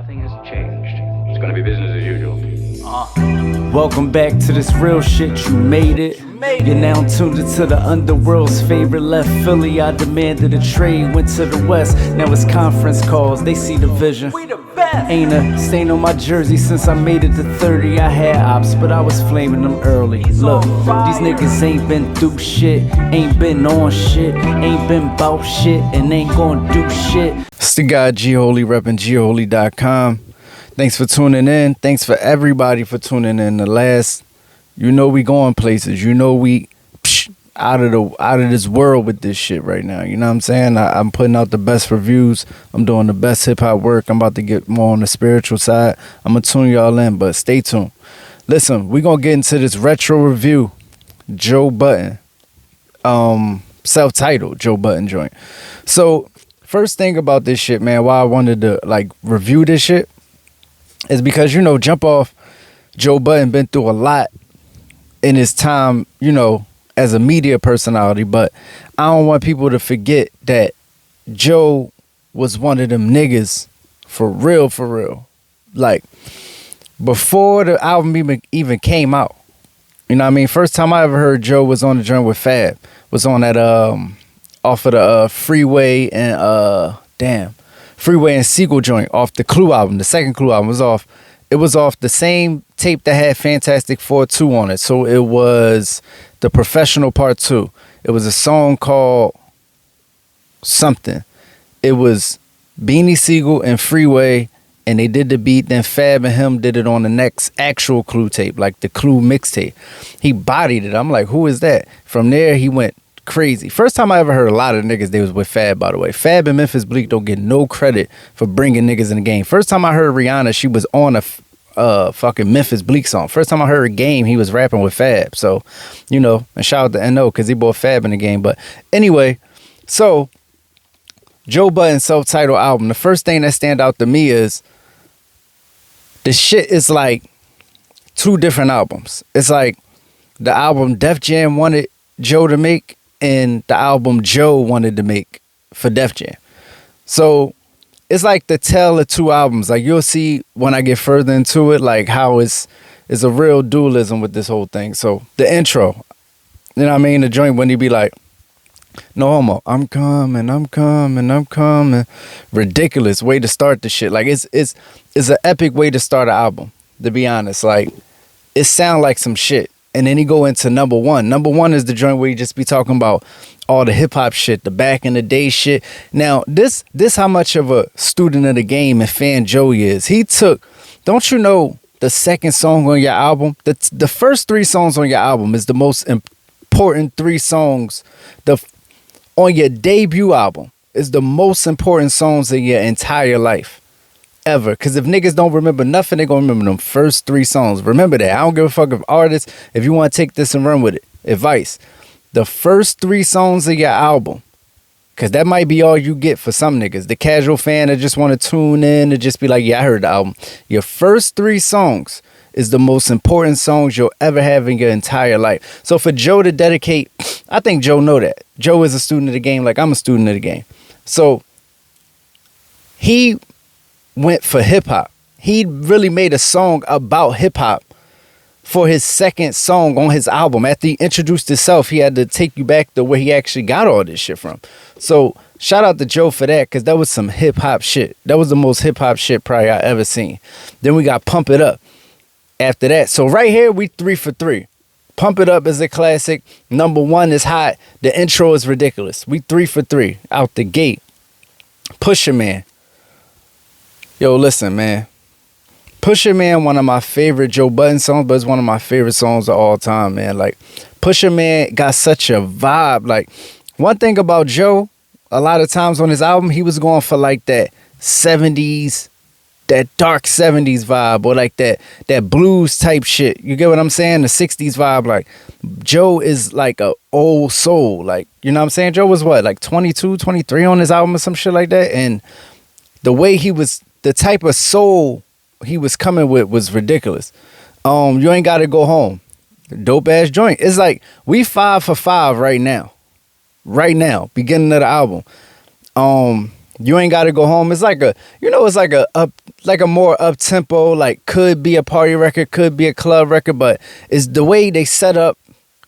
Nothing has changed. It's gonna be business as usual. Welcome back to this real shit, you made it. You're now tuned into the underworld's favorite. Left Philly, I demanded a trade. Went to the west, now it's conference calls. They see the vision. Ain't a stain on my jersey since I made it to 30. I had ops, but I was flaming them early. Look, these niggas ain't been through shit, ain't been on shit, ain't been bout shit, and ain't gonna do shit. It's the guy G Holy, reppin' gholy.com. Thanks for tuning in. Thanks for everybody for tuning in. The last, you know, we going places. You know, we out of this world with this shit right now. You know what I'm saying? I'm putting out the best reviews. I'm doing the best hip hop work. I'm about to get more on the spiritual side. I'm gonna tune y'all in, but stay tuned. Listen, we gonna get into this retro review. Joe Budden, self-titled Joe Budden joint. So first thing about this shit, man, why I wanted to like review this shit is because, you know, jump off, Joe Budden been through a lot in his time, you know, as a media personality, but I don't want people to forget that Joe was one of them niggas for real. Like, before the album even came out, you know what I mean? First time I ever heard Joe was on the joint with Fab, was on that, off of the Freeway and Seagull joint off the Clue album. The second Clue album was off. It was off the same tape that had Fantastic Four 2 on it. So it was The Professional Part 2. It was a song called something. It was Beanie Siegel and Freeway, and they did the beat. Then Fab and him did it on the next actual Clue tape, like the Clue mixtape. He bodied it. I'm like, who is that? From there, he went crazy. First time I ever heard a lot of niggas, they was with Fab, by the way. Fab and Memphis Bleek don't get no credit for bringing niggas in the game. First time I heard Rihanna, she was on a fucking Memphis Bleek song. First time I heard Game, he was rapping with Fab. So, you know, and shout out to NO because he brought Fab in the game. But anyway, so Joe Budden's self-titled album, the first thing that stand out to me is the shit is like two different albums. It's like the album Def Jam wanted Joe to make and the album Joe wanted to make for Def Jam. So it's like the tale of two albums. Like, you'll see when I get further into it, like how it's a real dualism with this whole thing. So the intro, you know what I mean? The joint when he be like, no homo, I'm coming. Ridiculous way to start the shit. Like, it's an epic way to start an album, to be honest. Like, it sound like some shit. And then he go into number one. Number one is the joint where you just be talking about all the hip hop shit, the back in the day shit. Now, this how much of a student of the game and fan Joey is. He took, don't you know, the second song on your album, the first three songs on your album is the most important three songs. On your debut album is the most important songs in your entire life. Ever. Because if niggas don't remember nothing, they gonna remember them first three songs. Remember that. I don't give a fuck if artists, if you want to take this and run with it. Advice. The first three songs of your album, because that might be all you get for some niggas. The casual fan that just want to tune in and just be like, yeah, I heard the album. Your first three songs is the most important songs you'll ever have in your entire life. So for Joe to dedicate, I think Joe know that. Joe is a student of the game like I'm a student of the game. So he went for hip hop. He really made a song about hip hop for his second song on his album. After he introduced himself, he had to take you back to where he actually got all this shit from. So shout out to Joe for that, because that was some hip hop shit. That was the most hip hop shit probably I ever seen. Then we got Pump It Up after that. So right here, we 3 for 3. Pump It Up is a classic. Number one is hot. The intro is ridiculous. We 3 for 3 out the gate. Pusha Man. Yo, listen, man. Pusha Man, one of my favorite Joe Budden songs, but it's one of my favorite songs of all time, man. Like, Pusha Man got such a vibe. Like, one thing about Joe, a lot of times on his album, he was going for like that 70s, that dark 70s vibe, or like that blues type shit. You get what I'm saying? The 60s vibe. Like, Joe is like a old soul. Like, you know what I'm saying? Joe was what, like 22, 23 on his album or some shit like that? And the way he was, the type of soul he was coming with was ridiculous. You Ain't Gotta Go Home. Dope ass joint. It's like we 5 for 5 right now. Right now. Beginning of the album. You Ain't Gotta Go Home. It's like a more up tempo, like could be a party record, could be a club record, but it's the way they set up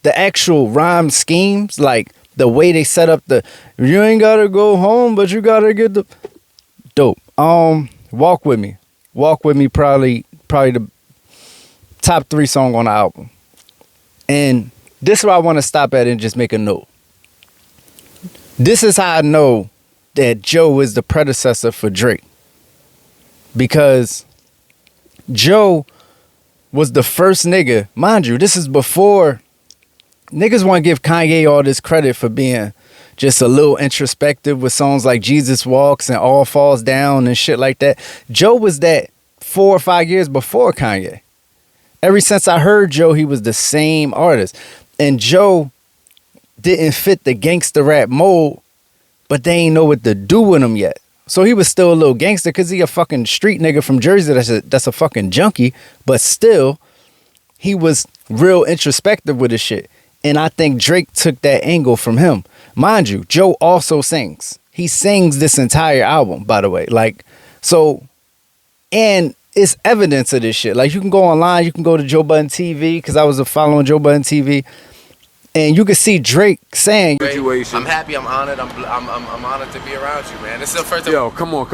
the actual rhyme schemes, like the way they set up the you ain't gotta go home, but you gotta get the dope. Walk With Me. Walk With Me probably the top 3 song on the album. And this is where I want to stop at and just make a note. This is how I know that Joe is the predecessor for Drake. Because Joe was the first nigga, mind you, this is before niggas want to give Kanye all this credit for being just a little introspective with songs like Jesus Walks and All Falls Down and shit like that. Joe was that 4 or 5 years before Kanye. Ever since I heard Joe, he was the same artist. And Joe didn't fit the gangster rap mold, but they ain't know what to do with him yet. So he was still a little gangster because he a fucking street nigga from Jersey that's a fucking junkie. But still, he was real introspective with his shit. And I think Drake took that angle from him. Mind you, Joe also sings. He sings this entire album, by the way. Like, so, and it's evidence of this shit. Like, you can go online, you can go to Joe Budden TV, because I was following Joe Budden TV, and you can see Drake saying, I'm happy, I'm honored, I'm honored to be around you, man. This is the first time. Yo, come on.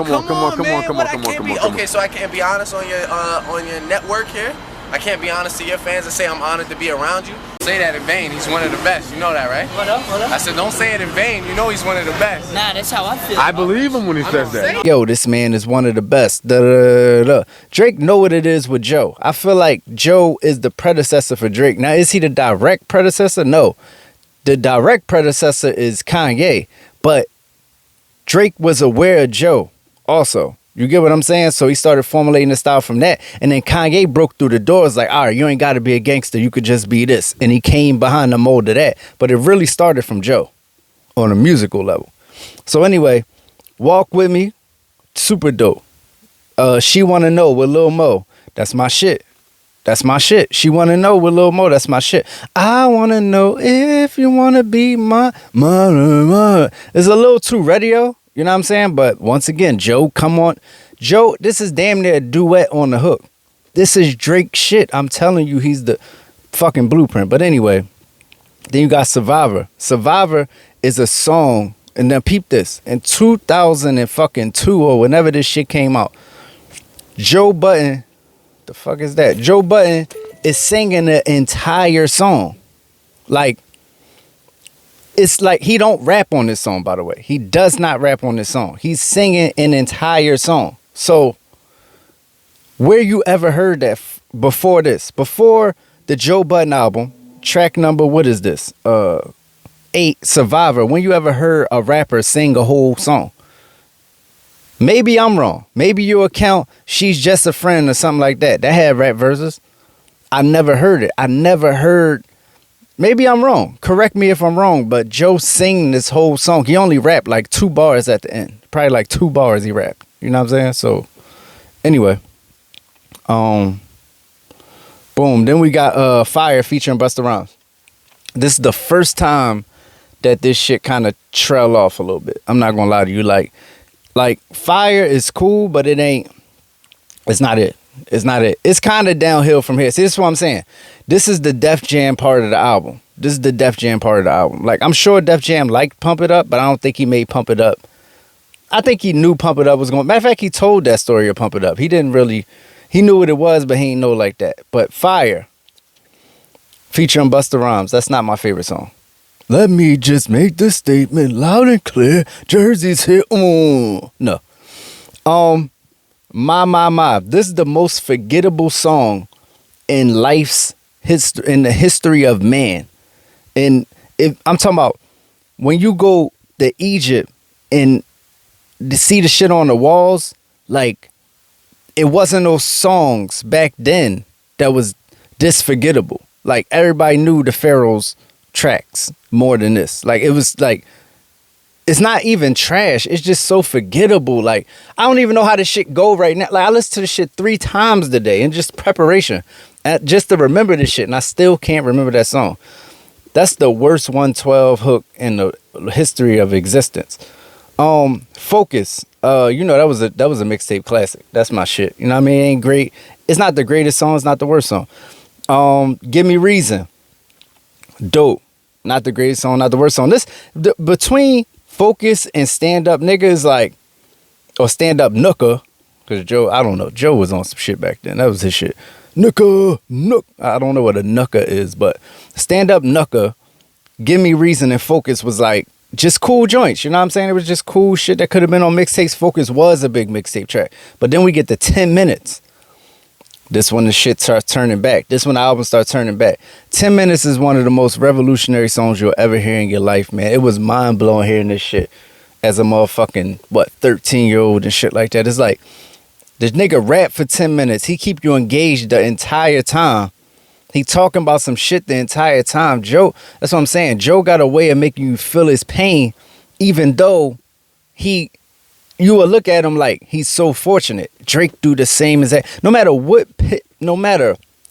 Okay, so I can't be honest on your network here. I can't be honest to your fans and say I'm honored to be around you. Say that in vain. He's one of the best. You know that, right? What up? I said, don't say it in vain. You know he's one of the best. Nah, that's how I feel. I believe him when he says that. yo, this man is one of the best. Da, da, da, da. Drake know what it is with Joe. I feel like Joe is the predecessor for Drake. Now, is he the direct predecessor? No. The direct predecessor is Kanye. But Drake was aware of Joe also. You get what I'm saying? So he started formulating the style from that. And then Kanye broke through the doors like, all right, you ain't got to be a gangster. You could just be this. And he came behind the mold of that. But it really started from Joe on a musical level. So anyway, Walk With Me, super dope. She Wanna Know with Lil Mo. That's my shit. That's my shit. She Wanna Know with Lil Mo. That's my shit. I wanna know if you wanna be my. It's a little too radio. You know what I'm saying? But once again, Joe, come on. Joe, this is damn near a duet on the hook. This is Drake shit. I'm telling you, he's the fucking blueprint. But anyway, then you got Survivor. Survivor is a song, and then peep this. In 2002 or whenever this shit came out, Joe Budden, the fuck is that? Joe Budden is singing the entire song. Like, it's like he don't rap on this song, by the way. He does not rap on this song. He's singing an entire song. So, where you ever heard that before this? Before the Joe Budden album, track number, what is this? 8, Survivor. When you ever heard a rapper sing a whole song? Maybe I'm wrong. Maybe you account She's Just a Friend or something like that. That had rap verses. I never heard it. I never heard. Maybe I'm wrong. Correct me if I'm wrong, but Joe sing this whole song. He only rapped like 2 bars at the end. Probably like 2 bars he rapped. You know what I'm saying? So, anyway. Boom. Then we got Fire featuring Busta Rhymes. This is the first time that this shit kind of trail off a little bit. I'm not gonna lie to you. Like Fire is cool, but it's not it. It's not it. It's kind of downhill from here. See, this is what I'm saying. This is the Def Jam part of the album. This is the Def Jam part of the album. Like, I'm sure Def Jam liked Pump It Up, but I don't think he made Pump It Up. I think he knew Pump It Up was going. Matter of fact, he told that story of Pump It Up. He didn't really. He knew what it was, but he ain't know like that. But Fire, featuring Busta Rhymes, that's not my favorite song. Let me just make this statement loud and clear. Jersey's here. No. My. This is the most forgettable song in life's history, in the history of man. And if I'm talking about when you go to Egypt and to see the shit on the walls, like, it wasn't those songs back then that was this forgettable. Like, everybody knew the Pharaoh's tracks more than this. Like, it was like, it's not even trash. It's just so forgettable. Like, I don't even know how this shit go right now. Like, I listen to this shit 3 times today in just preparation, just to remember this shit, and I still can't remember that song. That's the worst 112 hook in the history of existence. Focus. You know, that was a mixtape classic. That's my shit. You know what I mean? It ain't great. It's not the greatest song. It's not the worst song. Give Me Reason. Dope. Not the greatest song. Not the worst song. Between Focus and Stand Up Nigga is like, or Stand Up Nooka, because Joe, I don't know. Joe was on some shit back then. That was his shit. Nooka, Nook. I don't know what a Nooka is, but Stand Up Nooka, Give Me Reason, and Focus was like just cool joints. You know what I'm saying? It was just cool shit that could have been on mixtapes. Focus was a big mixtape track. But then we get to 10 minutes. This when the shit starts turning back. This when the album starts turning back. 10 Minutes is one of the most revolutionary songs you'll ever hear in your life, man. It was mind-blowing hearing this shit as a motherfucking, 13-year-old and shit like that. It's like, this nigga rap for 10 minutes. He keep you engaged the entire time. He talking about some shit the entire time. Joe, that's what I'm saying. Joe got a way of making you feel his pain, even though you will look at him like he's so fortunate. Drake do the same as that. No matter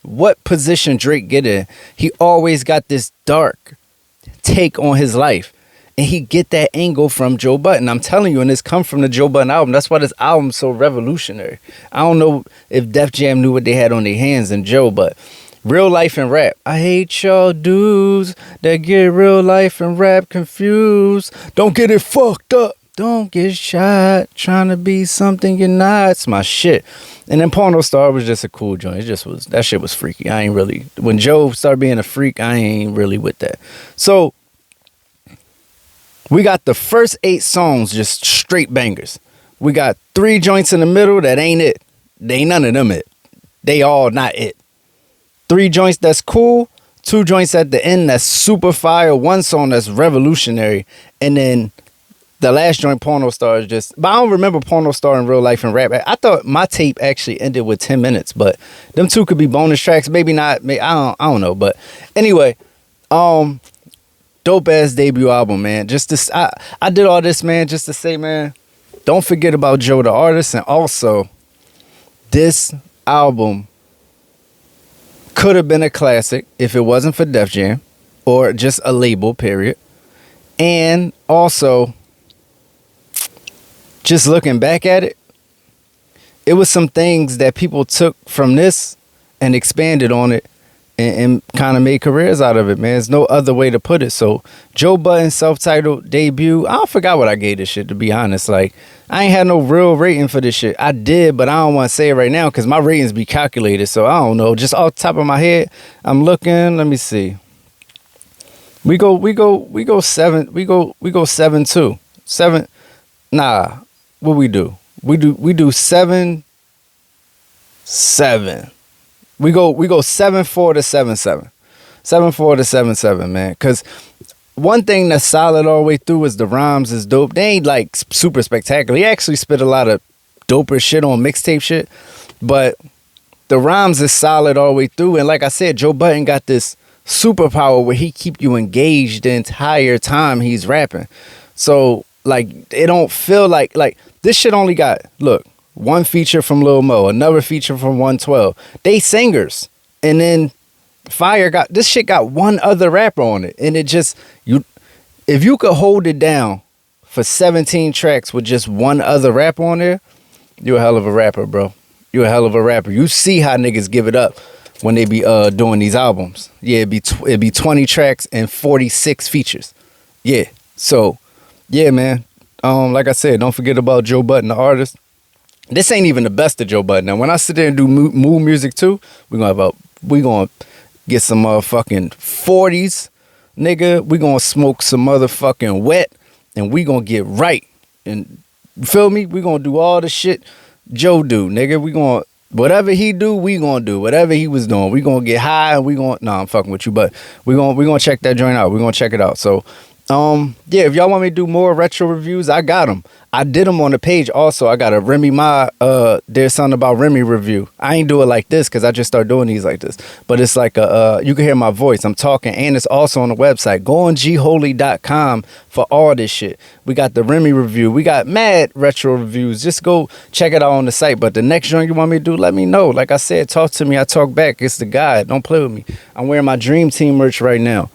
what position Drake get in, he always got this dark take on his life. And he get that angle from Joe Budden. I'm telling you, and this come from the Joe Budden album. That's why this album's so revolutionary. I don't know if Def Jam knew what they had on their hands in Joe, but real life and rap. I hate y'all dudes that get real life and rap confused. Don't get it fucked up. Don't get shot trying to be something you're not. It's my shit. And then Porno Star was just a cool joint. It just was, that shit was freaky. I ain't really, when Joe started being a freak, I ain't really with that. So we got the first 8 songs just straight bangers. We got 3 joints in the middle that ain't it. They ain't none of them it. They all not it. 3 joints that's cool. 2 joints at the end that's super fire. 1 song that's revolutionary. And then the last joint, Porno Star, is just... But I don't remember Porno Star in real life and rap. I thought my tape actually ended with 10 minutes. But them 2 could be bonus tracks. Maybe not. Maybe, I don't know. But anyway, dope ass debut album, man. Just to, I did all this, man, just to say, man, don't forget about Joe the artist. And also, this album could have been a classic if it wasn't for Def Jam or just a label, period. And also, just looking back at it, it was some things that people took from this and expanded on it and kind of made careers out of it, man. There's no other way to put it. So Joe Budden's self-titled debut, I forgot what I gave this shit, to be honest. Like, I ain't had no real rating for this shit. I did, but I don't want to say it right now because my ratings be calculated. So I don't know. Just off the top of my head, I'm looking. Let me see. We go 7. We go 7 too. 7. Nah. What we do? We do 7. We go 7-4 to 7-7. 7-4 to 7-7, man. Cause one thing that's solid all the way through is the rhymes is dope. They ain't like super spectacular. He actually spit a lot of doper shit on mixtape shit. But the rhymes is solid all the way through. And like I said, Joe Budden got this superpower where he keep you engaged the entire time he's rapping. So like it don't feel like this shit only got, look, 1 feature from Lil Mo, another feature from 112. They singers. And then Fire got, this shit got 1 other rapper on it. And it just, if you could hold it down for 17 tracks with just 1 other rapper on there, you a hell of a rapper, bro. You a hell of a rapper. You see how niggas give it up when they be doing these albums. Yeah, it'd be 20 tracks and 46 features. Yeah. So, yeah, man. Like I said, don't forget about Joe Budden, the artist. This ain't even the best of Joe Budden. Now, when I sit there and do mood music too, we gonna get some motherfucking 40s, nigga. We gonna smoke some motherfucking wet, and we gonna get right. And you feel me? We gonna do all the shit Joe do, nigga. We gonna, whatever he do, we gonna do. Whatever he was doing, we gonna get high, and we gonna, nah, I'm fucking with you, but we gonna check that joint out. We gonna check it out. So, yeah, if y'all want me to do more retro reviews, I got them. I did them on the page also. I got a Remy Ma, There's Something About Remy review. I ain't do it like this because I just start doing these like this. But it's like, you can hear my voice. I'm talking, and it's also on the website. Go on gholy.com for all this shit. We got the Remy review. We got mad retro reviews. Just go check it out on the site. But the next joint you want me to do, let me know. Like I said, talk to me. I talk back. It's the guy. Don't play with me. I'm wearing my Dream Team merch right now.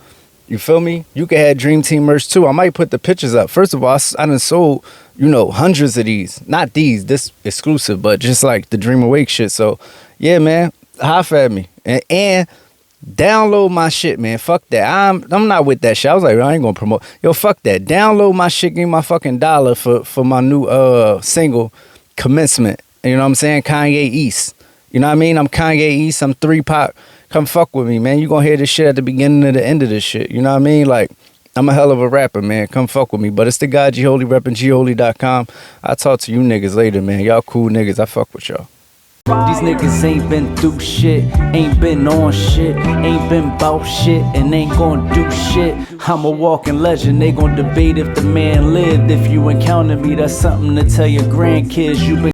You feel me? You can have Dream Team merch too. I might put the pictures up. First of all, I done sold, you know, hundreds of these. Not these, this exclusive, but just like the Dream Awake shit. So, yeah, man, high at me. And download my shit, man. Fuck that. I'm not with that shit. I was like, I ain't gonna promote. Yo, fuck that. Download my shit. Give me my fucking $1 for my new single, Commencement. You know what I'm saying? Kanye East. You know what I mean? I'm Kanye East. I'm 3 Pop. Come fuck with me, man. You gonna hear this shit at the beginning and the end of this shit. You know what I mean? Like, I'm a hell of a rapper, man. Come fuck with me. But it's the guy G Holy repping gholy.com. I'll talk to you niggas later, man. Y'all cool niggas. I fuck with y'all. These niggas ain't been through shit, ain't been on shit, ain't been bout shit, and ain't gon' do shit. I'm a walking legend, they gon' debate if the man lived. If you encounter me, that's something to tell your grandkids. You been